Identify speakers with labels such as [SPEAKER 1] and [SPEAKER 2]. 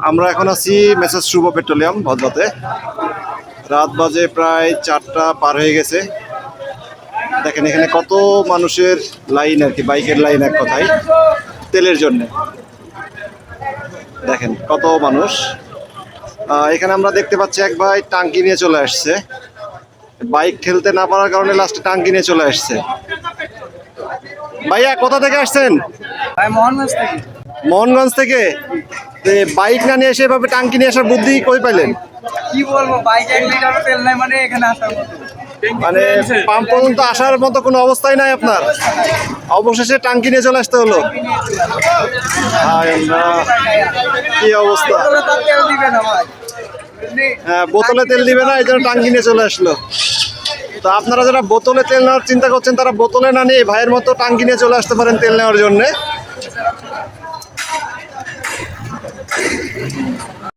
[SPEAKER 1] আমরা এখন আছি মেসার্স শুভ পেট্রোলিয়াম ভদ্রতে। রাত বাজে প্রায় 4টা পার হয়ে গেছে। দেখেন এখানে কত মানুষের লাইন আর কি, বাইকের লাইন এক কথায় তেলের জন্য। দেখেন কত মানুষ। এখানে আমরা দেখতে পাচ্ছি এক ভাই টাঙ্কি নিয়ে চলে আসছে, বাইক ঠেলতে না পারার কারণে লাস্টে টাঙ্কি নিয়ে চলে আসছে। ভাইয়া কোথা থেকে আসছেন?
[SPEAKER 2] মোহনগঞ্জ থেকে।
[SPEAKER 1] মোহনগঞ্জ থেকে। বাইক না নিয়ে এসে এভাবে টাঙ্কি নিয়ে আসার বুদ্ধি কই পাইলেন?
[SPEAKER 2] কি বলবো, বাইক 1 লিটার তেল নাই মানে এখানে আসার মতো,
[SPEAKER 1] মানে পাম্প পর্যন্ত আসার মতো কোনো অবস্থাই নাই আপনার, অবশেষে টাঙ্কি নিয়ে চলে আসতে হলো। কি অবস্থা!
[SPEAKER 2] তেল দিবে না ভাই।
[SPEAKER 1] হ্যাঁ, বোতলে তেল দিবে না, এই জন্য টাঙ্কি নিয়ে চলে আসলো। তো আপনারা যারা বোতলে তেল নেওয়ার চিন্তা করছেন তারা বোতলে না নিয়ে ভাইয়ের মতো টাঙ্কি নিয়ে চলে আসতে পারেন তেল নেওয়ার জন্য।